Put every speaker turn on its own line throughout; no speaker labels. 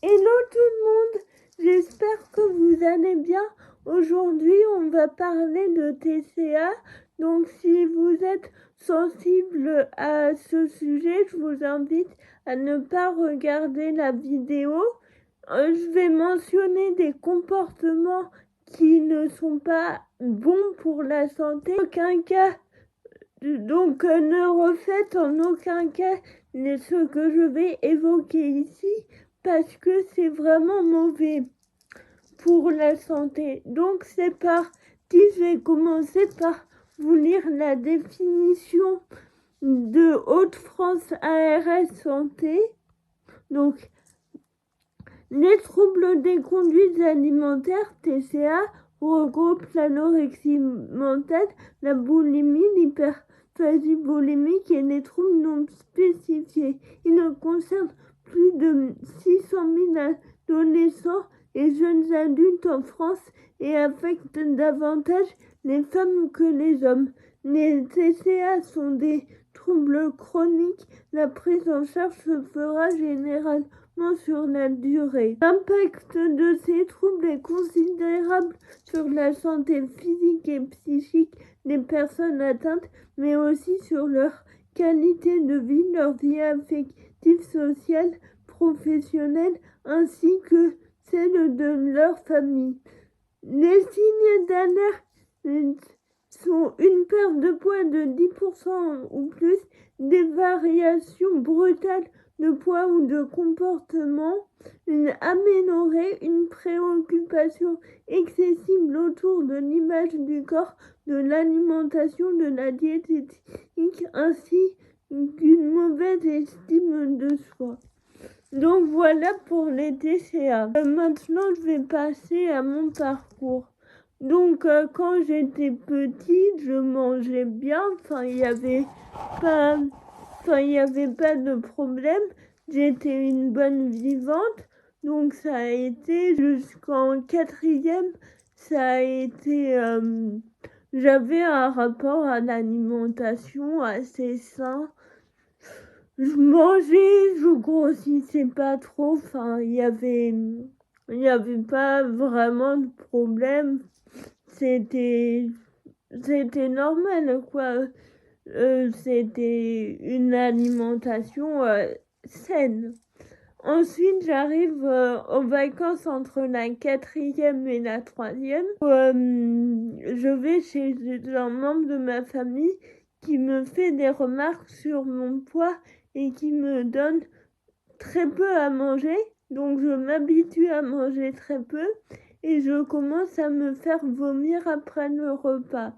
Hello tout le monde, j'espère que vous allez bien. Aujourd'hui, on va parler de TCA. Donc, si vous êtes sensible à ce sujet, je vous invite à ne pas regarder la vidéo. Je vais mentionner des comportements qui ne sont pas bons pour la santé. En aucun cas, donc ne refaites en aucun cas ce que je vais évoquer ici parce que c'est vraiment mauvais pour la santé. Donc c'est parti, je vais commencer par vous lire la définition de Hauts-de-France ARS Santé. Donc les troubles des conduites alimentaires, TCA, regroupent l'anorexie mentale, la boulimie, l'hyperphagie boulimique et les troubles non spécifiés. Ils concernent plus de 600 000 adolescents et jeunes adultes en France et affectent davantage les femmes que les hommes. Les TCA sont des troubles chroniques. La prise en charge se fera généralement sur la durée. L'impact de ces troubles est considérable sur la santé physique et psychique des personnes atteintes, mais aussi sur leur qualité de vie, leur vie affective, sociale, professionnelle, ainsi que celle de leur famille. Les signes d'alerte sont une perte de poids de 10% ou plus, des variations brutales de poids ou de comportement, une aménorrhée, une préoccupation excessive autour de l'image du corps, de l'alimentation, de la diététique, ainsi qu'une mauvaise estime de soi. Donc voilà pour les TCA. Maintenant, je vais passer à mon parcours. Donc quand j'étais petite, je mangeais bien, il n'y avait pas de problème. J'étais une bonne vivante. Donc ça a été jusqu'en quatrième, ça a été j'avais un rapport à l'alimentation assez sain. Je mangeais, je grossissais pas trop, il y avait pas vraiment de problème. C'était normal, quoi. C'était une alimentation saine. Ensuite, j'arrive aux vacances entre la quatrième et la troisième. Je vais chez un membre de ma famille qui me fait des remarques sur mon poids et qui me donne très peu à manger. Donc je m'habitue à manger très peu et je commence à me faire vomir après le repas.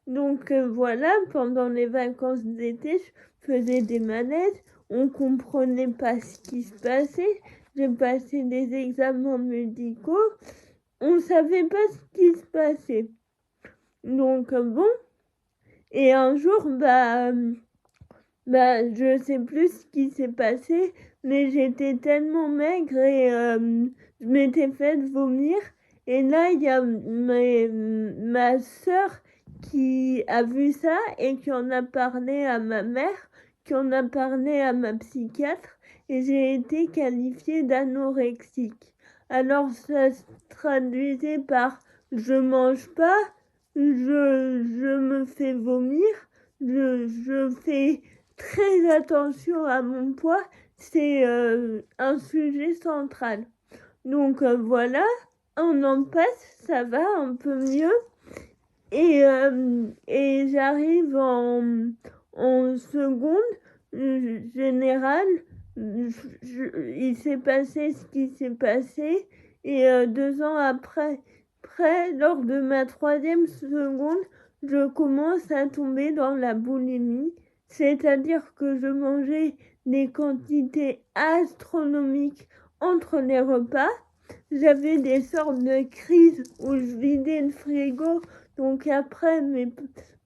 Donc voilà, pendant les vacances d'été, je faisais des malaises, on comprenait pas ce qui se passait, j'ai passé des examens médicaux, on savait pas ce qui se passait. Donc bon, et un jour, je sais plus ce qui s'est passé, mais j'étais tellement maigre et je m'étais fait vomir. Et là, il y a ma sœur qui a vu ça et qui en a parlé à ma mère, qui en a parlé à ma psychiatre, et j'ai été qualifiée d'anorexique. Alors ça se traduisait par je mange pas, je me fais vomir, je fais très attention à mon poids, c'est un sujet central. Donc voilà, on en passe, ça va un peu mieux. Et j'arrive en seconde générale. Il s'est passé ce qui s'est passé. Et 2 ans après, lors de ma troisième seconde, je commence à tomber dans la boulimie. C'est-à-dire que je mangeais des quantités astronomiques entre les repas. J'avais des sortes de crises où je vidais le frigo. Donc après,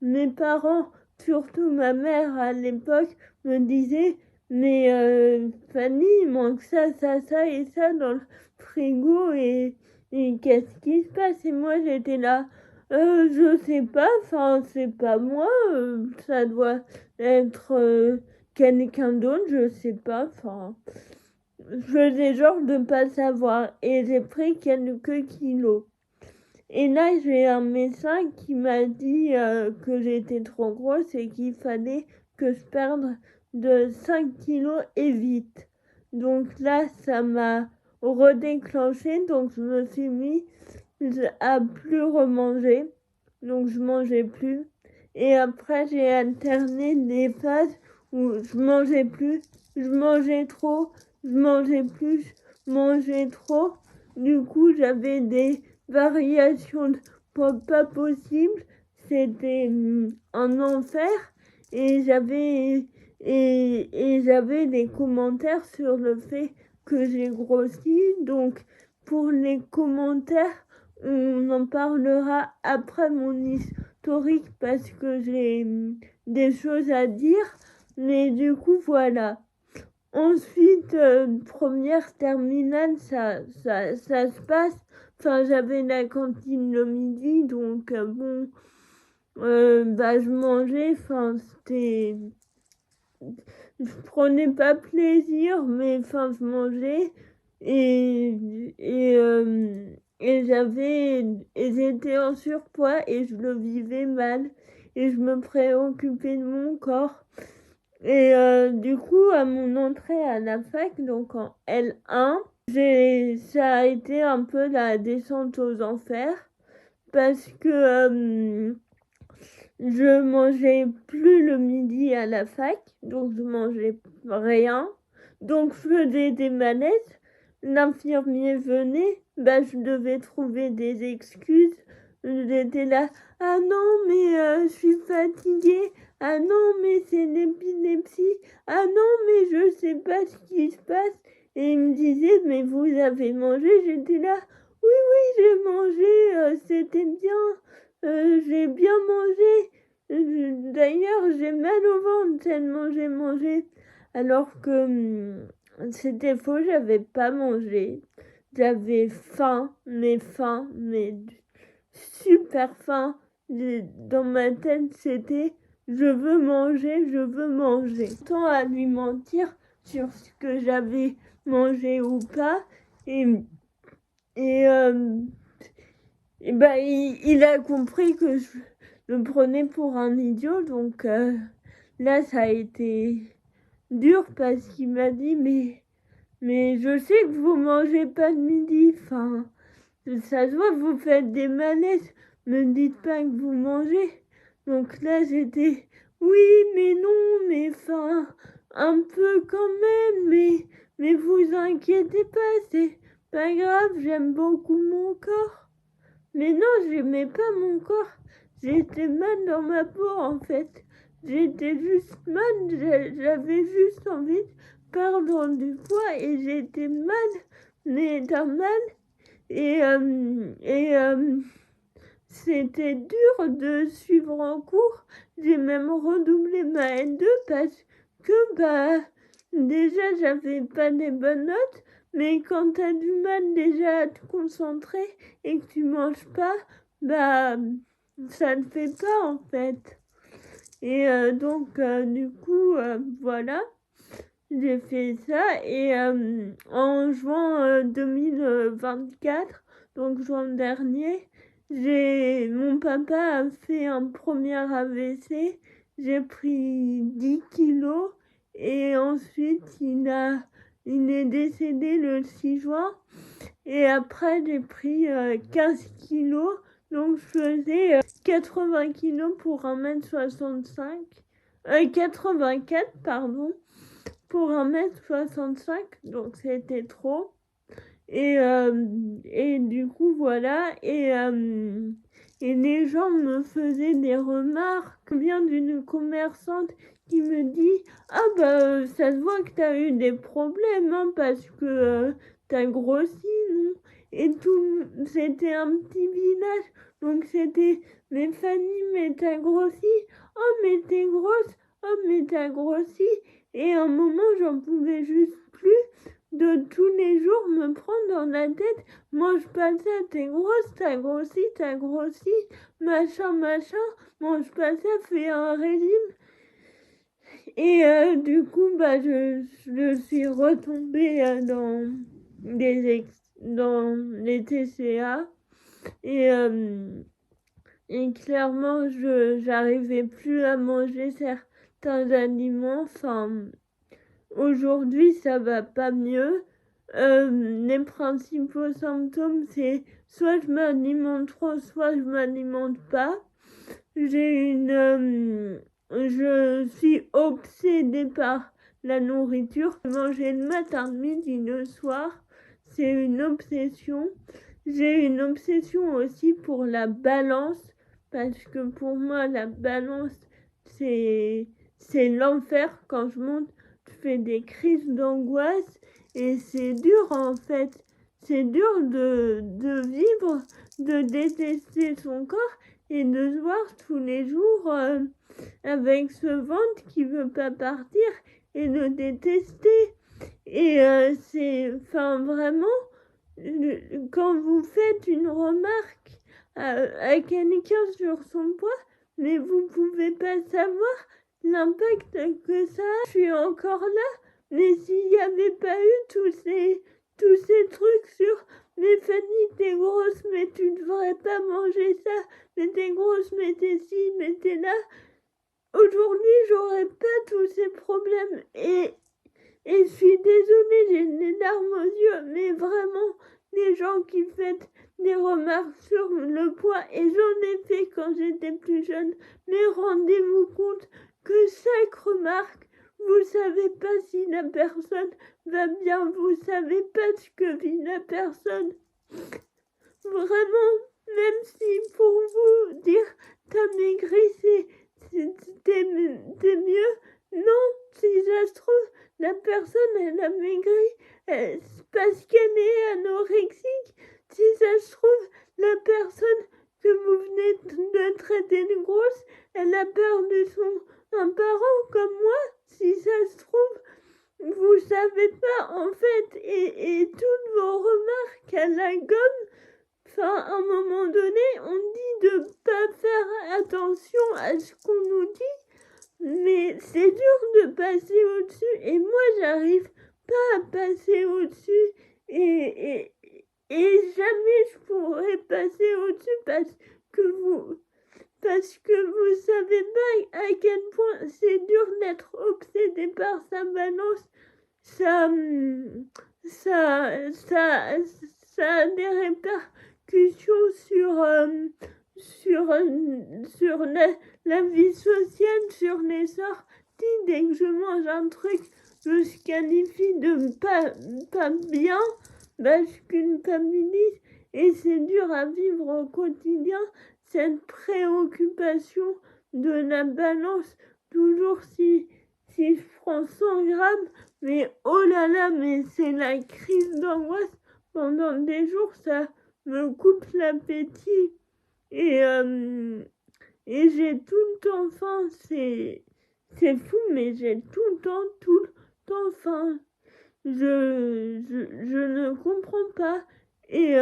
mes parents, surtout ma mère à l'époque, me disaient mais Fanny, il manque ça, ça, ça et ça dans le frigo et qu'est-ce qui se passe? Et moi j'étais là, je sais pas, c'est pas moi, ça doit être quelqu'un d'autre, je sais pas, je faisais genre de pas savoir et j'ai pris quelques kilos. Et là, j'ai un médecin qui m'a dit que j'étais trop grosse et qu'il fallait que je perde de 5 kilos et vite. Donc là, ça m'a redéclenché, donc je me suis mis à plus remanger. Donc je mangeais plus. Et après, j'ai alterné des phases où je mangeais plus, je mangeais trop, je mangeais plus, je mangeais trop. Du coup, j'avais des variations de poids pas possibles. C'était un enfer. Et j'avais des commentaires sur le fait que j'ai grossi. Donc, pour les commentaires, on en parlera après mon historique parce que j'ai des choses à dire. Mais du coup, voilà. Ensuite, première terminale, ça se passe. Enfin, j'avais la cantine le midi, donc bon, je mangeais. Enfin, c'était, je prenais pas plaisir, mais enfin, je mangeais et et euh, et j'étais en surpoids et je le vivais mal et je me préoccupais de mon corps. Et du coup, à mon entrée à la fac, donc en L1, ça a été un peu la descente aux enfers parce que je mangeais plus le midi à la fac, donc je mangeais rien. Donc je faisais des malaises. L'infirmier venait, je devais trouver des excuses. J'étais là, ah non, mais je suis fatiguée. Ah non, mais c'est l'épilepsie. Ah non, mais je sais pas ce qui se passe. Et il me disait, mais vous avez mangé? J'étais là, oui, oui, j'ai mangé, c'était bien. J'ai bien mangé. D'ailleurs, j'ai mal au ventre tellement j'ai mangé. Alors que c'était faux, j'avais pas mangé. J'avais faim, mais super faim. Dans ma tête, c'était je veux manger, je veux manger. Tant à lui mentir sur ce que j'avais mangé ou pas. Et, et, euh, il a compris que je me prenais pour un idiot. Donc là, ça a été dur parce qu'il m'a dit mais je sais que vous mangez pas de midi. Enfin, ça se voit, vous faites des malaises. Me dites pas que vous mangez. Donc là, j'étais oui, mais non, mais enfin, un peu quand même. Mais vous inquiétez pas, c'est pas grave. J'aime beaucoup mon corps. Mais non, j'aimais pas mon corps. J'étais mal dans ma peau en fait. J'étais juste mal, j'avais juste envie de perdre du poids et j'étais mal, mais d'un mal. Et, c'était dur de suivre en cours. J'ai même redoublé ma N2 parce que déjà j'avais pas des bonnes notes. Mais quand t'as du mal déjà à te concentrer et que tu manges pas, ça ne fait pas en fait. Et donc du coup voilà, j'ai fait ça et en juin 2024, donc juin dernier, mon papa a fait un premier AVC, j'ai pris 10 kilos et ensuite il est décédé le 6 juin et après j'ai pris 15 kilos, donc je faisais 80 kilos pour 1m65, 84 pardon, pour 1m65, donc c'était trop. Et du coup, voilà. Et les gens me faisaient des remarques. Vient d'une commerçante qui me dit ah ça se voit que t'as eu des problèmes hein, parce que t'as grossi, non? Et tout, c'était un petit village. Donc c'était mais Fanny, mais t'as grossi. Oh, mais t'es grosse. Oh, mais t'as grossi. Et à un moment, j'en pouvais juste plus de tous les jours me prendre dans la tête, mange pas ça, t'es grosse, t'as grossi, machin, mange pas ça, fais un régime. Et du coup, je suis retombée dans les TCA. Et, et clairement, j'arrivais plus à manger certains aliments. Enfin, aujourd'hui, ça va pas mieux. Les principaux symptômes, c'est soit je m'alimente trop, soit je m'alimente pas. Je suis obsédée par la nourriture. Manger le matin, le midi, le soir, c'est une obsession. J'ai une obsession aussi pour la balance, parce que pour moi, la balance, c'est, c'est l'enfer. Quand je monte, je fais des crises d'angoisse et c'est dur en fait. C'est dur de vivre, de détester son corps et de se voir tous les jours avec ce ventre qui veut pas partir et de détester. Et enfin vraiment, quand vous faites une remarque à quelqu'un sur son poids, mais vous pouvez pas savoir l'impact que ça a. Je suis encore là, mais s'il n'y avait pas eu tous ces trucs sur mais Fanny, t'es grosse, mais tu devrais pas manger ça, mais t'es grosse, mais t'es ci, mais t'es là. Aujourd'hui, j'aurais pas tous ces problèmes et je suis désolée, j'ai les larmes aux yeux, mais vraiment, les gens qui font des remarques sur le poids, et j'en ai fait quand j'étais plus jeune, mais rendez-vous compte que chaque remarque, vous savez pas si la personne va bien, vous savez pas ce que vit la personne. Vraiment, même si pour vous dire t'as maigri, t'es mieux, non, si ça se trouve, la personne elle a maigri parce qu'elle est anorexique. Si ça se trouve, la personne que vous venez de traiter de grosse, elle a perdu un parent comme moi. Si ça se trouve, vous savez pas en fait, et toutes vos remarques à la gomme. Enfin, à un moment donné, on dit de pas faire attention à ce qu'on nous dit, mais c'est dur de passer au-dessus. Et moi, j'arrive pas à passer au-dessus. Et, et jamais je pourrais passer au-dessus parce que vous savez pas à quel point c'est dur d'être obsédé par sa balance. Ça, ça a des répercussions sur la vie sociale, sur les sorties. Dès que je mange un truc que je qualifie de pas bien, je culpabilise et c'est dur à vivre au quotidien, cette préoccupation de la balance, toujours si je prends 100 grammes, mais oh là là, mais c'est la crise d'angoisse pendant des jours, ça me coupe l'appétit et, j'ai tout le temps faim, c'est fou, mais j'ai tout le temps faim. Je ne comprends pas et,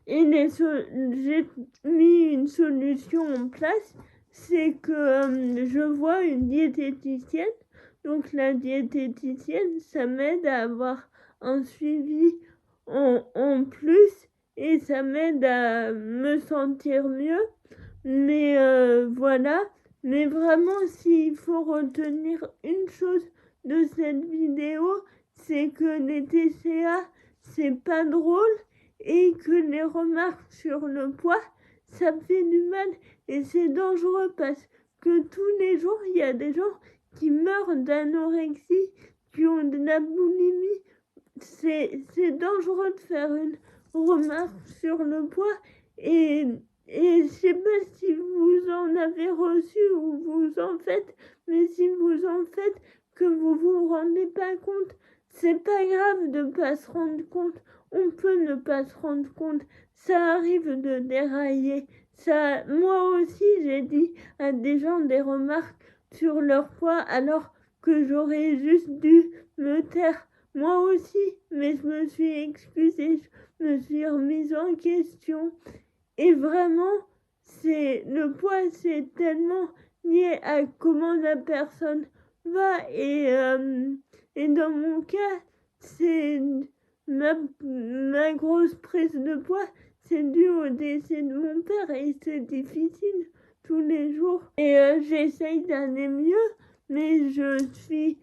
j'ai mis une solution en place, c'est que je vois une diététicienne. Donc la diététicienne, ça m'aide à avoir un suivi en plus et ça m'aide à me sentir mieux. Mais voilà, mais vraiment s'il faut retenir une chose de cette vidéo, c'est que les TCA, c'est pas drôle et que les remarques sur le poids, ça fait du mal et c'est dangereux parce que tous les jours, il y a des gens qui meurent d'anorexie, qui ont de la boulimie. C'est dangereux de faire une remarque sur le poids et je sais pas si vous en avez reçu ou vous en faites, mais si vous en faites, que vous vous rendez pas compte, c'est pas grave de pas se rendre compte. On peut ne pas se rendre compte. Ça arrive de dérailler. Ça, moi aussi, j'ai dit à des gens des remarques sur leur poids alors que j'aurais juste dû me taire. Moi aussi, mais je me suis excusée, je me suis remise en question. Et vraiment, le poids, c'est tellement lié à comment la personne va. Et dans mon cas, c'est ma grosse prise de poids, c'est dû au décès de mon père et c'est difficile tous les jours. Et j'essaye d'aller mieux, mais je suis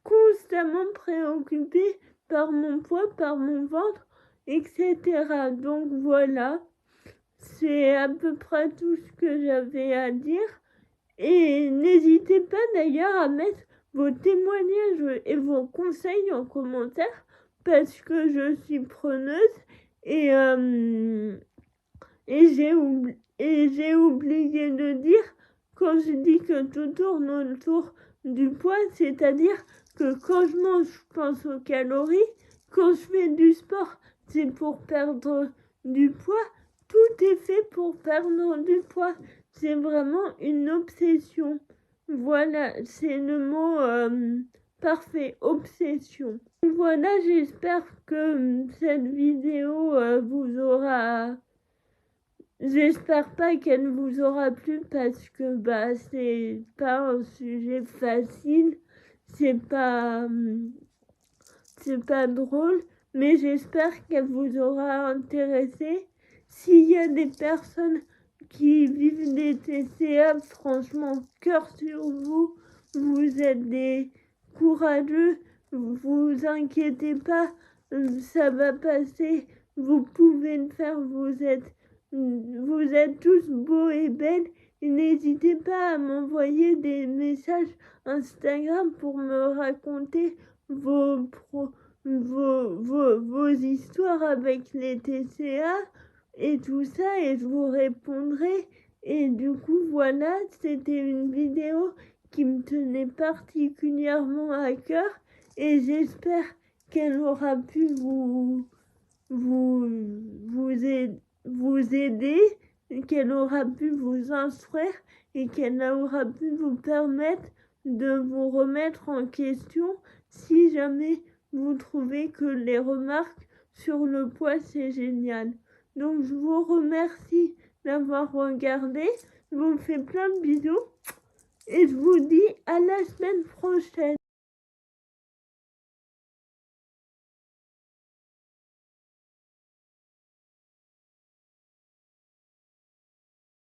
constamment préoccupée par mon poids, par mon ventre, etc. Donc voilà, c'est à peu près tout ce que j'avais à dire. Et n'hésitez pas d'ailleurs à mettre vos témoignages et vos conseils en commentaire parce que je suis preneuse et, j'ai oublié de dire quand je dis que tout tourne autour du poids, c'est-à-dire que quand je mange, je pense aux calories, quand je fais du sport, c'est pour perdre du poids, tout est fait pour perdre du poids. C'est vraiment une obsession. Voilà, c'est le mot parfait, obsession. Voilà, j'espère que cette vidéo vous aura... J'espère pas qu'elle vous aura plu parce que c'est pas un sujet facile, c'est pas drôle, mais j'espère qu'elle vous aura intéressé. S'il y a des personnes qui vivent des TCA, franchement, cœur sur vous, vous êtes des courageux, vous inquiétez pas, ça va passer, vous pouvez le faire, vous êtes tous beaux et belles. Et n'hésitez pas à m'envoyer des messages Instagram pour me raconter vos histoires avec les TCA et tout ça et je vous répondrai. Et du coup voilà, c'était une vidéo qui me tenait particulièrement à cœur et j'espère qu'elle aura pu vous aider, qu'elle aura pu vous instruire et qu'elle aura pu vous permettre de vous remettre en question si jamais vous trouvez que les remarques sur le poids c'est génial. Donc je vous remercie d'avoir regardé, je vous fais plein de bisous et je vous dis à la semaine prochaine.